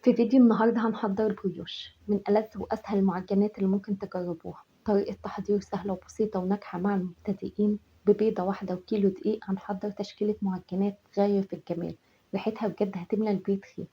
في فيديو النهاردة هنحضر البريوش من ألذ وأسهل المعجنات اللي ممكن تجربوها. طريقة تحضير سهلة وبسيطة وناجحة مع المبتدئين. ببيضة واحدة وكيلو دقيق هنحضر تشكيلة معجنات غاية في الجمال، ريحتها بجد هتملى البيت خير.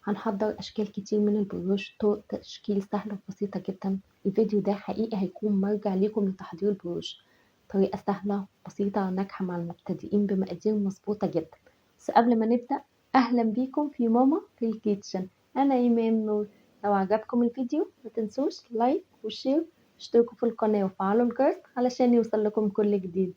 هنحضر أشكال كتير من البريوش، طرق تشكيل سهلة وبسيطة جدا. الفيديو ده حقيقي هيكون مرجع ليكم لتحضير البريوش، طريقة سهلة بسيطة ناجحة مع المبتدئين بمقادير مظبوطة جدا. بس قبل ما نبدأ، أهلا بيكم في ماما في الكيتشن. أنا إيمان نور. لو عجبكم الفيديو متنسوش لايك وشير، اشتركوا في القناة وفعلوا الجرس علشان يوصل لكم كل جديد.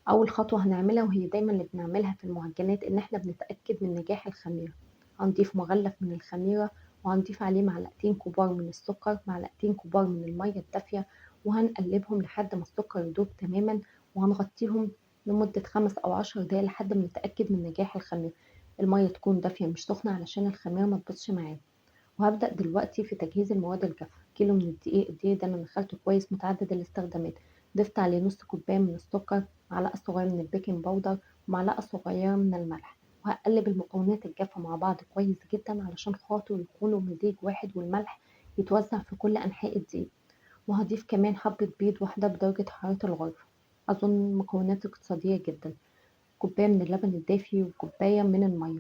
أول خطوة هنعملها وهي دايما اللي بنعملها في المعجنات إن احنا بنتأكد من نجاح الخميرة. هنضيف مغلف من الخميرة وهنضيف عليه معلقتين كبار من السكر، معلقتين كبار من المية الدافية، وهنقلبهم لحد ما السكر يدوب تماما، وهنغطيهم لمدة 5 أو 10 دقايق لحد ما نتأكد من نجاح الخميرة. المية تكون دافية مش سخنة علشان الخميرة ما تبصش معانا. وهبدأ دلوقتي في تجهيز المواد الجافة. كيلو من الدقيق، الدقيق ده أنا نخلته كويس متعدد الاستخدامات. ضفت عليه نص كوباية من السكر، معلقة صغيرة من البيكنج باودر، ومعلقة صغيرة من الملح. وهقلب المكونات الجافة مع بعض كويس جدا علشان خاطر يكونوا مزيج واحد والملح يتوزع في كل أنحاء الدقيق. وهضيف كمان حبة بيض واحدة بدرجة حرارة الغرفة. أظن مكونات اقتصادية جدا. كوباية من اللبن الدافي وكوباية من المية.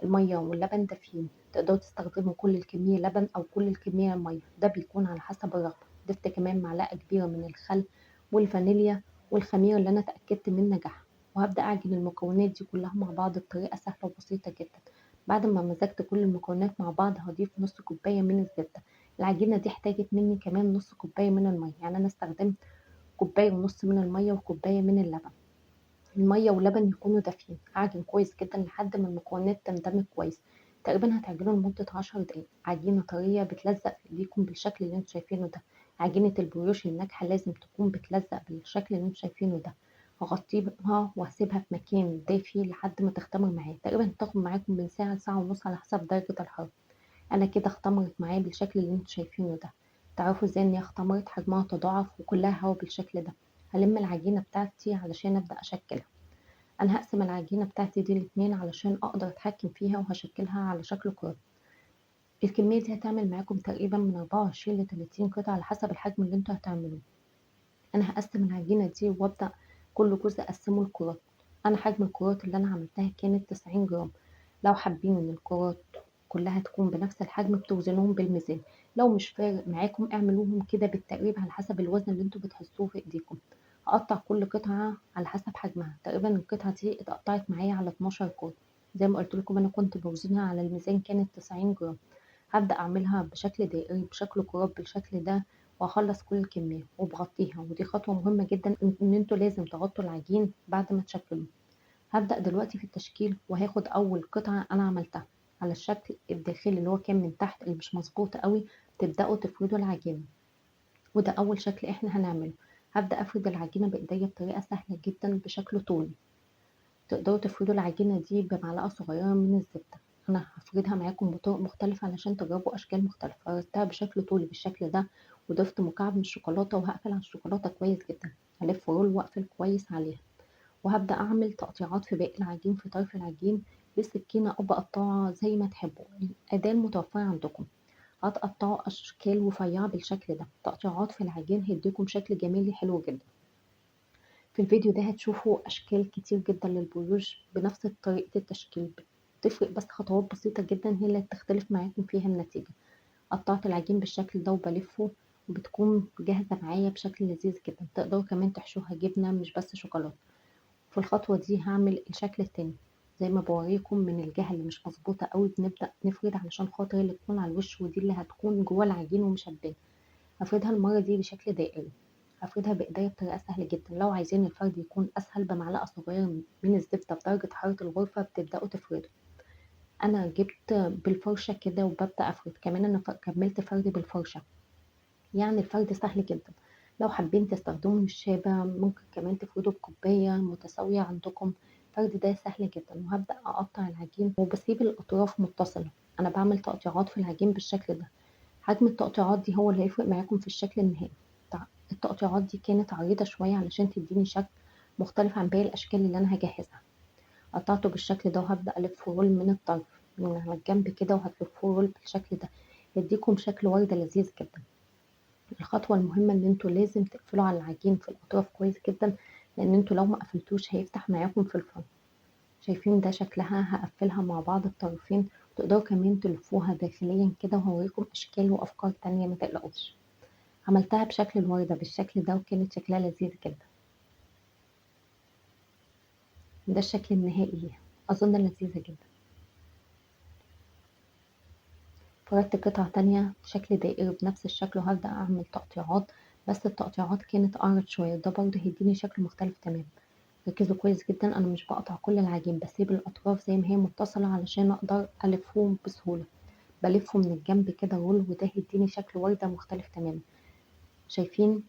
المية واللبن دافيين، تقدروا تستخدموا كل الكمية لبن أو كل الكمية مية، ده بيكون على حسب الرغبة. ضفت كمان معلقة كبيرة من الخل والفانيليا والخميرة اللي أنا اتأكدت من نجاحها. وهبدأ أعجن المكونات دي كلها مع بعض بطريقة سهلة وبسيطة جدا. بعد ما مزجت كل المكونات مع بعض هضيف نص كوباية من الزبدة. العجينة دي احتاجت مني كمان نص كوباية من المية، يعني أنا استخدمت كوباية ونص من المية وكوباية من اللبن. المية واللبن يكونوا دافيين. أعجن كويس جدا لحد ما المكونات تندمج كويس. تقريبا هتعجنه لمدة 10 دقايق. عجينة طرية بتلزق في ايديكم بالشكل اللي انتوا شايفينه ده. عجينة البريوش الناجحة لازم تكون بتلزق بالشكل اللي انتوا شايفينه ده. هغطيها وهسيبها في مكان دافي لحد ما تختمر معايا. تقريبا هتاخد معاكم من ساعة لساعة ونص على حسب درجة الحرارة. أنا كده اختمرت معايا بالشكل اللي انتوا شايفينه ده. تعرفوا ازاي ان هي اختمرت؟ حجمها تضاعف وكلها هوا بالشكل ده. هلم العجينة بتاعتي علشان أبدأ أشكلها. أنا هقسم العجينة بتاعتي دي لاتنين علشان أقدر أتحكم فيها، وهشكلها على شكل كرات. الكمية دي هتعمل معاكم تقريبا من 24 ل30 قطعة على حسب الحجم اللي انتوا هتعملوه. أنا هقسم العجينة دي وأبدأ كل جزء أقسمه لكرات. أنا حجم الكرات اللي أنا عملتها كانت 90 جرام. لو حابين إن الكرات كلها تكون بنفس الحجم بتوزنوهم بالميزان. لو مش فارق معاكم اعملوهم كده بالتقريب على حسب الوزن اللي انتوا بتحسوه في ايديكم. هقطع كل قطعة على حسب حجمها. تقريبا القطعة دي اتقطعت معايا على 12 كرة. زي ما قلت لكم أنا كنت بوزنها على الميزان كانت 90 جرام. هبدأ أعملها بشكل دائري بشكل كرات بالشكل ده، وأخلص كل الكمية وبغطيها. ودي خطوة مهمة جدا إن انتوا لازم تغطوا العجين بعد ما تشكلوه. هبدأ دلوقتي في التشكيل وهاخد أول قطعة أنا عملتها على الشكل الداخلي اللي هو كان من تحت اللي مش مظبوط قوي. تبدأوا تفردوا العجينة، وده أول شكل إحنا هنعمله. هبدأ أفرد العجينة بإيديا بطريقة سهلة جدا بشكل طولي. تقدروا تفردوا العجينة دي بمعلقة صغيرة من الزبدة. أنا هفردها معاكم بطرق مختلفة علشان تجربوا أشكال مختلفة. فردتها بشكل طولي بالشكل ده، وضفت مكعب من الشوكولاتة وهقفل على الشوكولاتة كويس جدا. هلف رول وأقفل كويس عليها. وهبدأ أعمل تقطيعات في باقي العجين في طرف العجين بالسكينة أو بقطعها زي ما تحبوا، الأداة المتوفرة عندكم. هتقطعوا أشكال رفيعة بالشكل ده. تقطيعات في العجين هيديكم شكل جمالي حلو جدا. في الفيديو ده هتشوفوا أشكال كتير جدا للبروش بنفس طريقة التشكيل. بتفرق بس خطوات بسيطة جدا هي اللي تختلف معاكم فيها النتيجة. قطعت العجين بالشكل ده وبلفه، وبتكون جاهزة معايا بشكل لذيذ جدا. تقدروا كمان تحشوها جبنة مش بس شوكولاتة. في الخطوة دي هعمل الشكل التاني. زي ما بوريكم من الجهة اللي مش مظبوطة قوي بنبدأ نفرد علشان خاطر اللي تكون على الوش ودي اللي هتكون جوه العجين ومش هتبان. هفردها المرة دي بشكل دائري. هفردها بإيديا بطريقة سهلة جدا. لو عايزين الفرد يكون أسهل بمعلقة صغيرة من الزبدة بدرجة حرارة الغرفة بتبدأوا تفردوا. أنا جبت بالفرشة كده وببدأ أفرد. كمان أنا كملت فرد بالفرشة، يعني الفرد سهل جدا. لو حابين تستخدموا الشابة ممكن كمان تفردوا بكوباية متساوية عندكم. الفرد ده سهل جدا. وهبدأ أقطع العجين وبسيب الأطراف متصلة. أنا بعمل تقطيعات في العجين بالشكل ده. حجم التقطيعات دي هو اللي هيفرق معاكم في الشكل النهائي. التقطيعات دي كانت عريضة شوية علشان تديني شكل مختلف عن باقي الأشكال اللي أنا هجهزها. قطعته بالشكل ده وهبدأ ألف رول من الطرف. من على الجنب كده وهتلفوه رول بالشكل ده، يديكم شكل وردة لذيذ جدا. الخطوة المهمة ان انتوا لازم تقفلوا على العجين في الاطراف كويس جدا، لان انتوا لو ما قفلتوش هيفتح معاكم في الفرن. شايفين ده شكلها؟ هقفلها مع بعض الطرفين، تقدروا كمان تلفوها داخليا كده، وهوريكم اشكال وافكار تانية متقلقوش. عملتها بشكل الوردة بالشكل ده وكانت شكلها لذيذ جدا. ده الشكل النهائي ليها، اظن لذيذة جدا. فردت قطعة تانية بشكل دائري بنفس الشكل، وهبدأ اعمل تقطيعات، بس التقطيعات كانت اعرض شوية، ده برضه هيديني شكل مختلف تماما. ركزوا كويس جدا، انا مش بقطع كل العجين، بسيب الاطراف زي ما هي متصلة علشان اقدر الفهم بسهولة. بلفه من الجنب كده رول، وده هيديني شكل وردة مختلف تماما. شايفين؟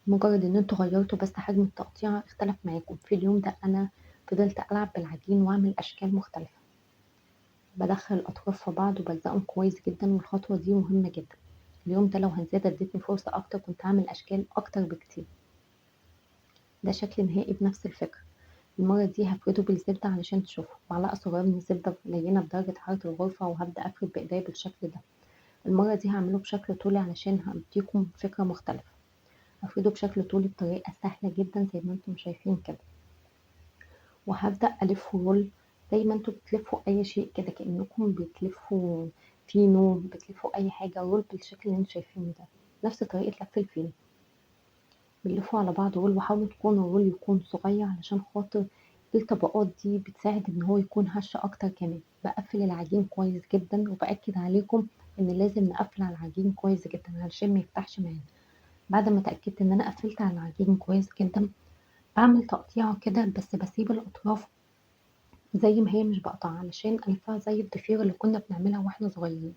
مجرد ان انتوا غيرتوا بس حجم التقطيع اختلف معاكم. في اليوم ده انا فضلت العب بالعجين واعمل اشكال مختلفة، بدخل الاطراف في بعض وبلزقهم كويس جدا، والخطوة دي مهمة جدا. اليوم ده لو هنزيد اديتني فرصة اكتر كنت هعمل اشكال اكتر بكتير. ده شكل نهائي بنفس الفكرة. المرة دي هفرده بالزبدة علشان تشوفوا، معلقة صغيرة من الزبدة لينة بدرجة حرارة الغرفة، وهبدأ افرد بايديا بالشكل ده. المرة دي هعمله بشكل طولي علشان هديكم فكرة مختلفة. هفرده بشكل طولي بطريقة سهلة جدا زي ما انتم شايفين كده، وهبدأ ألفه رول زي ما انتوا بتلفوا أي شيء كده، كأنكم بتلفوا فينو، بتلفوا أي حاجة رول بالشكل اللي انتوا شايفينه ده، نفس طريقة لف الفينو. بنلفه على بعض رول، وحاولوا تكون الرول يكون صغير علشان خاطر الطبقات دي بتساعد ان هو يكون هش اكتر. كمان بقفل العجين كويس جدا، وبأكد عليكم ان لازم نقفل على العجين كويس جدا علشان ما يفتحش معانا. بعد ما اتأكدت ان انا قفلت على العجين كويس جدا، بعمل تقطيعة كده، بس بسيب الاطراف زي ما هي مش بقطعها علشان الفها زي الضفيرة اللي كنا بنعملها واحنا صغيرين،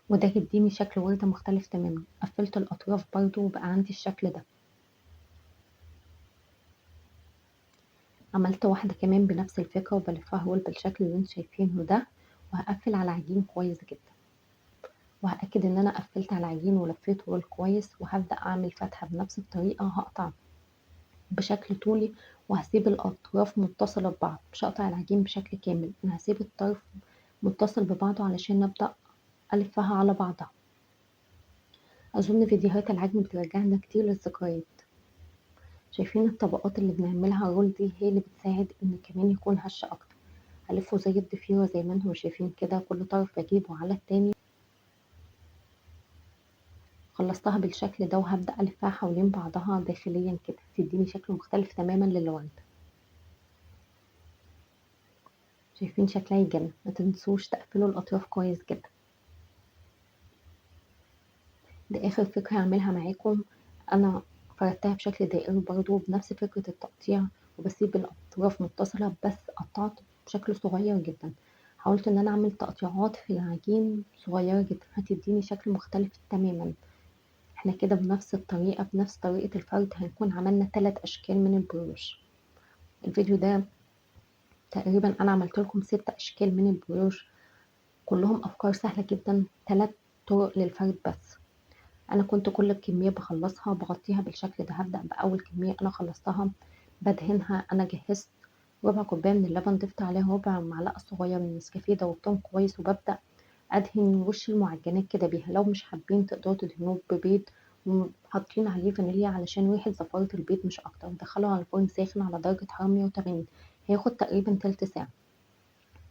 وده يديني شكل وردة مختلف تماما. قفلت الاطراف برضو وبقى عندي الشكل ده. عملت واحدة كمان بنفس الفكرة وبلفها رول بالشكل اللي انتوا شايفينه ده، وهقفل على العجين كويس جدا، وهأكد ان انا قفلت على العجين ولفيته رول كويس، وهبدأ اعمل فتحة بنفس الطريقة. هقطع بشكل طولي، وهسيب الاطراف متصلة ببعض، مش هقطع العجين بشكل كامل، انا هسيب الطرف متصل ببعضه علشان نبدأ ألفها على بعضها. أظن فيديوهات العجن بترجعنا كتير للذكريات. شايفين الطبقات اللي بنعملها رول دي هي اللي بتساعد ان كمان يكون هش اكتر. هلفه زي الضفيرة زي ما انتم شايفين كده، كل طرف بجيبه على التاني. خلصتها بالشكل ده، وهبدأ ألفها حوالين بعضها داخليا كده، تديني شكل مختلف تماما للورد. شايفين شكلها يجنن؟ ما تنسوش تقفلوا الأطراف كويس جدا. ده آخر فكرة هعملها معاكم. أنا فردتها بشكل دائري برضو بنفس فكرة التقطيع، وبسيب الأطراف متصلة، بس قطعت بشكل صغير جدا. حاولت ان انا اعمل تقطيعات في العجين صغيرة جدا، هتديني شكل مختلف تماما. احنا كده بنفس الطريقة، بنفس طريقة الفرد، هنكون عملنا 3 اشكال من البروش. الفيديو ده تقريبا انا عملت لكم 6 اشكال من البروش، كلهم افكار سهلة جدا، 3 طرق للفرد بس. انا كنت كل الكمية بخلصها بغطيها بالشكل ده. هبدأ بأول كمية انا خلصتها، بدهنها. انا جهزت ربع كوباية من اللبن، ضفت عليها ربع معلقة صغيرة من النسكافيه، دوبتهم كويس، وببدأ ادهن وش المعجنات كده بيها. لو مش حابين تقدروا تدهنوه ببيض، وحاطين عليه فانيليا علشان ريحة زفارة البيض مش اكتر. دخله على الفرن ساخن على درجة حرارة 180، هياخد تقريبا تلت ساعة.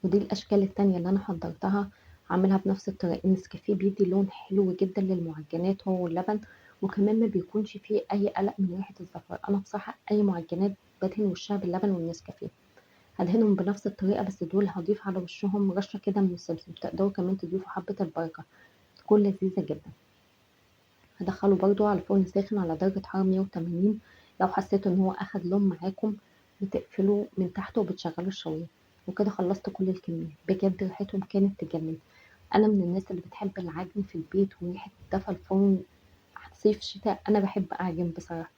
ودي الاشكال التانية اللي انا حضرتها، عاملها بنفس الطريقة. النسكافيه بيدي لون حلو جدا للمعجنات هو واللبن، وكمان ما بيكونش فيه اي قلق من ريحة الزفار. انا بصراحة اي معجنات بدهن وشها باللبن والنسكافيه. هدهنهم بنفس الطريقة، بس دول هضيف على وشهم رشة كده من السمسم. تقدروا كمان تضيفوا حبة البركة، تكون لذيذة جدا. هدخله برضو على الفرن ساخن على درجة حرارة 180. لو حسيتوا ان هو اخد لون معاكم، بتقفلوا من تحت وبتشغلوا الشواية. وكده خلصت كل الكمية. بجد ريحتهم كانت تجنن. انا من الناس اللي بتحب العجن في البيت وريحة دفا الفرن، صيف شتاء انا بحب اعجن بصراحة.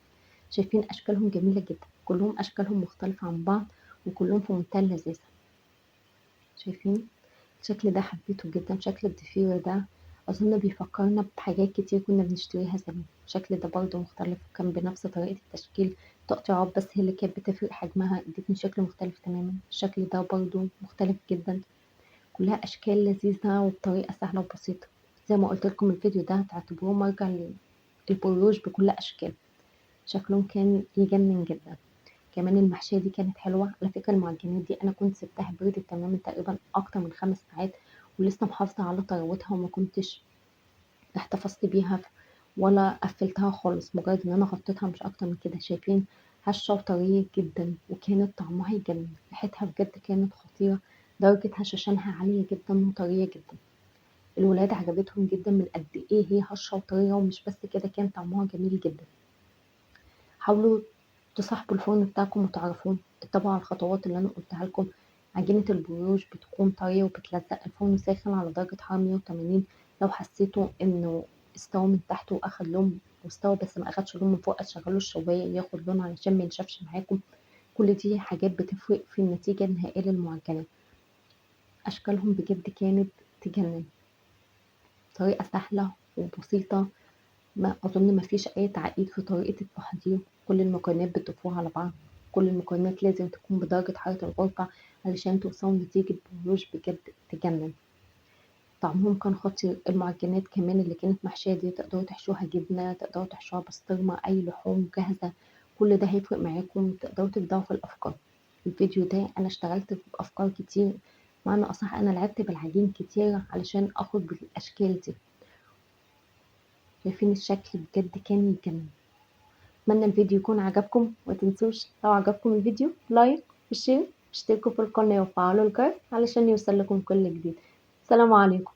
شايفين اشكالهم جميلة جدا، كلهم اشكالهم مختلفة عن بعض، وكلهم في منتهى اللذاذة. شايفين الشكل ده؟ حبيته جدا. شكل الضفيرة ده أظن بيفكرنا بحاجات كتير كنا بنشتريها زمان. الشكل ده برضه مختلف، وكان بنفس طريقة التشكيل، تقطيعات بس هي اللي كانت بتفرق حجمها، ادتني شكل مختلف تماما. الشكل ده برضه مختلف جدا. كلها أشكال لذيذة وبطريقة سهلة وبسيطة. زي ما قلت لكم الفيديو ده هتعتبروه مرجع للبروج بكل أشكال، شكلهم كان يجنن جدا. كمان المحشية دي كانت حلوة. على فكرة المعجنات دي أنا كنت سبتها بردت تماما تقريبا أكتر من 5 ساعات، ولسه محافظة على طراوتها وما كنتش احتفظت بيها ولا قفلتها خالص، مجرد ان انا غطيتها مش اكتر من كده. شايفين هشة وطرية جدا، وكانت طعمها يجنن. ريحتها بجد كانت خطيرة، درجة هشاشانها عالية جدا وطرية جدا. الولاد عجبتهم جدا من قد ايه هي هشة وطرية، ومش بس كده كان طعمها جميل جدا. حاولوا تصاحبوا الفرن بتاعكم وتعرفوه، اتبعوا على الخطوات اللي انا قلتها لكم. عجينة البروش بتكون طرية وبتلزق. الفرن ساخن على درجة حرارة 180. لو حسيتوا انه استوى من تحت واخد لون واستوى بس ما اخدش لون من فوق، شغلوا الشواية ياخد لون علشان ما ينشفش معاكم. كل دي حاجات بتفرق في النتيجة النهائية للمعجنات. اشكالهم بجد كانت تجنن، طريقة سهلة وبسيطة. ما أظن ما فيش أي تعقيد في طريقة التحضير. كل المكونات بتضيفوها على بعض، كل المكونات لازم تكون بدرجة حرارة الغرفة علشان توصلوا لنتيجة بروج بجد تجنن. طعمهم كان خطير. المعجنات كمان اللي كانت محشية دي تقدروا تحشوها جبنة، تقدروا تحشوها بسطرمة، أي لحوم جاهزة، كل ده هيفرق معاكم. تقدروا تبدعوا في الأفكار. الفيديو ده أنا اشتغلت في أفكار كتير، معنى أصح أنا لعبت بالعجين كتير علشان أخرج بالأشكال دي. شايفين الشكل بجد كان يجنن. اتمنى الفيديو يكون عجبكم، ومتنسوش لو عجبكم الفيديو لايك وشير، اشتركوا في القناة وفعلوا الجرس علشان يوصل لكم كل جديد. السلام عليكم.